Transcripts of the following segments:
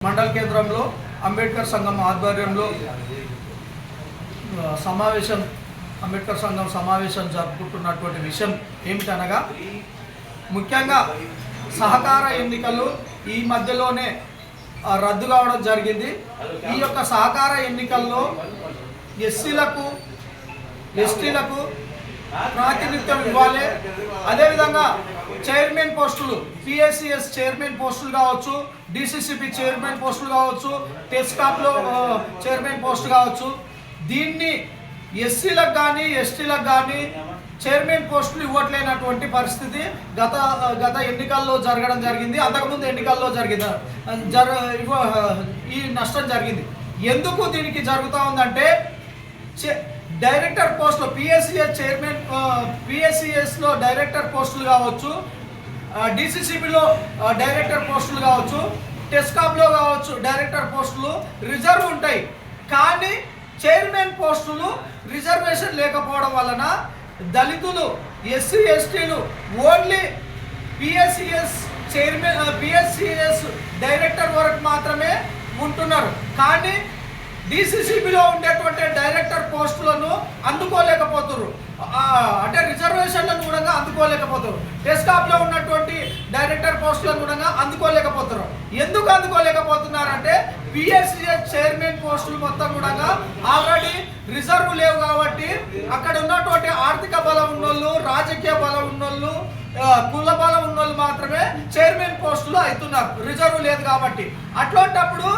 మండల కేంద్రంలో అంబేద్కర్ సంఘం ఆధ్వర్యంలో అంబేద్కర్ సంఘం సమావేశం జరుపుకుంటున్నటువంటి విషయం ఏమిటనగా, ముఖ్యంగా సహకార ఎన్నికలు ఈ మధ్యలోనే రద్దు కావడం జరిగింది. ఈ యొక్క సహకార ఎన్నికల్లో ఎస్సీలకు ఎస్టీలకు ప్రాతినిధ్యం ఇవ్వాలి. అదేవిధంగా చైర్మన్ పోస్టులు, పిఎస్సిఎస్ చైర్మన్ పోస్టులు కావచ్చు, డిసిసిబి చైర్మన్ పోస్టులు కావచ్చు, టెస్కాప్లో చైర్మన్ పోస్టు కావచ్చు, దీన్ని ఎస్సీలకు కానీ ఎస్టీలకు కానీ చైర్మన్ పోస్టులు ఇవ్వట్లేనటువంటి పరిస్థితి గత ఎన్నికల్లో జరగడం జరిగింది. అంతకుముందు ఎన్నికల్లో ఈ నష్టం జరిగింది. ఎందుకు దీనికి జరుగుతూ ఉందంటే, డైరెక్టర్ పోస్టులు పిఎస్సిఎస్ చైర్మన్ పిఎస్సిఎస్లో డైరెక్టర్ పోస్టులు కావచ్చు, డిసిసిబిలో డైరెక్టర్ పోస్టులు కావచ్చు, టెస్కాప్లో కావచ్చు డైరెక్టర్ పోస్టులు రిజర్వ్ ఉంటాయి. కానీ చైర్మన్ పోస్టులు రిజర్వేషన్ లేకపోవడం వలన దళితులు, ఎస్సీ ఎస్టీలు only PSCS chairman PSCS director వరకు మాత్రమే ఉంటున్నారు. కానీ డిసిసిబిలో ఉండేటువంటి డైరెక్టర్ పోస్టులను అందుకోలేకపోతున్నారు, అంటే రిజర్వేషన్లను కూడా అందుకోలేకపోతారు. టెస్కాప్లో ఉన్నటువంటి డైరెక్టర్ పోస్టులను కూడా అందుకోలేకపోతున్నారు. ఎందుకు అందుకోలేకపోతున్నారంటే, పిఎస్సిఎస్ చైర్మన్ పోస్టులు మొత్తం కూడా ఆల్రెడీ రిజర్వ్ లేవు కాబట్టి అక్కడ ఉన్నటువంటి ఆర్థిక బలం ఉన్నోళ్ళు, రాజకీయ బలం ఉన్నోళ్ళు, కుల బలం ఉన్నోళ్ళు మాత్రమే చైర్మన్ పోస్టులు అవుతున్నారు, రిజర్వ్ లేదు కాబట్టి. అట్లాంటప్పుడు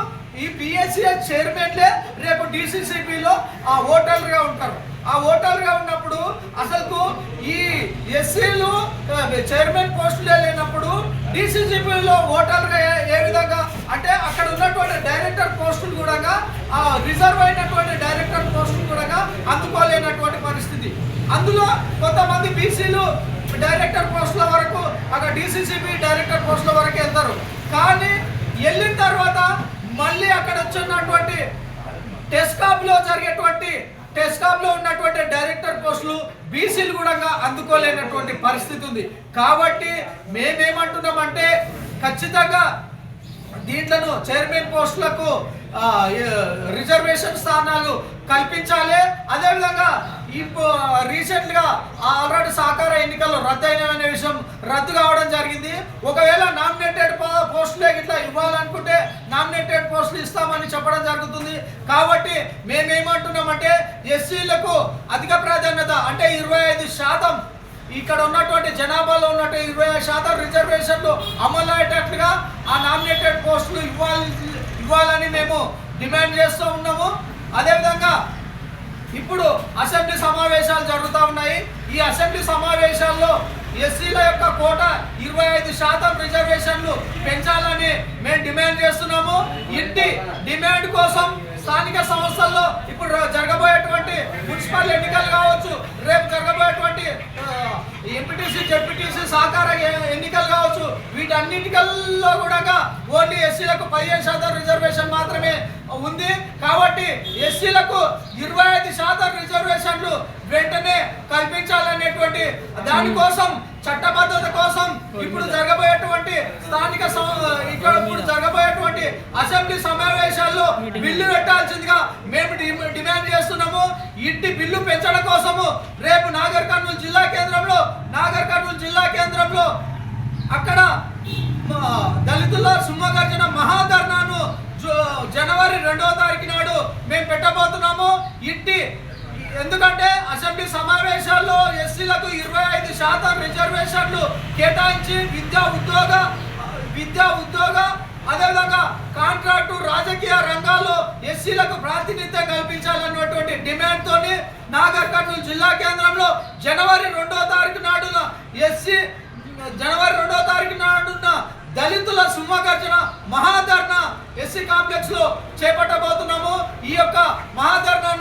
ఈ పిఎస్సిఎస్ చైర్మన్లే రేపు డిసిసిబిలో ఓటర్లుగా ఉంటారు. ఆ ఓటర్లుగా ఉన్నప్పుడు అసలు ఈ ఎస్సీలు చైర్మన్ పోస్టులే లేనప్పుడు డిసిసిబిలో ఓటర్లుగా ఏ విధంగా, అంటే అక్కడ ఉన్నటువంటి డైరెక్టర్ పోస్టులు కూడా రిజర్వ్ అయినటువంటి డైరెక్టర్ పోస్టులు కూడా అందుకోలేనటువంటి పరిస్థితి. అందులో కొంతమంది బీసీలు డైరెక్టర్ పోస్టుల వరకు, అక్కడ డిసిసిబి డైరెక్టర్ పోస్టుల వరకు వెళ్తారు. కానీ వెళ్ళిన తర్వాత మళ్ళీ అక్కడ వచ్చినటువంటి టెస్కాప్లో ఉన్నటువంటి డైరెక్టర్ పోస్టులు బీసీలు కూడా అందుకోలేనటువంటి పరిస్థితి ఉంది. కాబట్టి మేమేమంటున్నామంటే, ఖచ్చితంగా దీంట్లను చైర్మన్ పోస్టులకు రిజర్వేషన్ స్థానాలు కల్పించాలి. అదేవిధంగా రీసెంట్గా ఆల్రెడీ సహకార ఎన్నికల్లో రద్దయిన విషయం రద్దు కావడం జరిగింది. ఒకవేళ నామినేటెడ్ పోస్టులే ఇట్లా ఇవ్వాలనుకుంటే నామినేటెడ్ పోస్టులు ఇస్తామని చెప్పడం జరుగుతుంది. కాబట్టి మేమేమంటున్నామంటే, ఎస్సీలకు అధిక ప్రాధాన్యత, అంటే 25% ఇక్కడ ఉన్నటువంటి జనాభాలో ఉన్నటువంటి 25% రిజర్వేషన్లు అమలు అయ్యేటట్లుగా ఆ నామినేటెడ్ పోస్టులు ఇవ్వాలని మేము డిమాండ్ చేస్తూ ఉన్నాము. అదేవిధంగా ఇప్పుడు అసెంబ్లీ సమావేశాలు జరుగుతూ ఉన్నాయి. ఈ అసెంబ్లీ సమావేశాల్లో ఎస్సీల యొక్క కోట 25% రిజర్వేషన్లు పెంచాలని మేము డిమాండ్ చేస్తున్నాము. ఇంటి డిమాండ్ కోసం స్థానిక సంస్థల్లో ఇప్పుడు జరగబోయేటువంటి మున్సిపల్ ఎన్నికలు కావచ్చు, రేపు జరగబోయేటువంటి ఎంపీటీసీ జెడ్పీటీసీ సహకార ఎన్నికలు కావచ్చు, వీటన్నిటికల్లో కూడా ఓన్లీ ఎస్సీలకు 15% రిజర్వేషన్ మాత్రమే ఉంది. కాబట్టి ఎస్సీలకు 25% రిజర్వేషన్లు వెంటనే కల్పించాలనేటువంటి దానికోసం, చట్టబద్ధత కోసం ఇప్పుడు జరగబోయేటువంటి ఇప్పుడు జరగబోయేటువంటి అసెంబ్లీ సమావేశాల్లో బిల్లు పెట్టాల్సిందిగా మేము డిమాండ్ చేస్తున్నాము. ఇంటి బిల్లు పెంచడం కోసము రేపు నాగర్ కర్నూలు జిల్లా కేంద్రంలో అక్కడ దళితుల సింహగర్జన మహాధర్నాను జనవరి 2వ తారీఖు నాడు మేము పెట్టబోతున్నాము. ఎందుకంటే అసెంబ్లీ సమావేశాల్లో ఎస్సీలకు 25% రిజర్వేషన్లు కేటాయించి విద్యా ఉద్యోగ అదేవిధంగా కాంట్రాక్టు రాజకీయ రంగాల్లో ఎస్సీలకు ప్రాతినిధ్యం కల్పించాలన్నటువంటి డిమాండ్తో నాగర్ కర్నూలు జిల్లా కేంద్రంలో జనవరి 2వ తారీఖు నాడున దళితుల సింహగర్జన మహాధర్నా ఎస్సీ కాంప్లెక్స్ లో చేపట్టబోతున్నాము. ఈ యొక్క మహాధర్నాను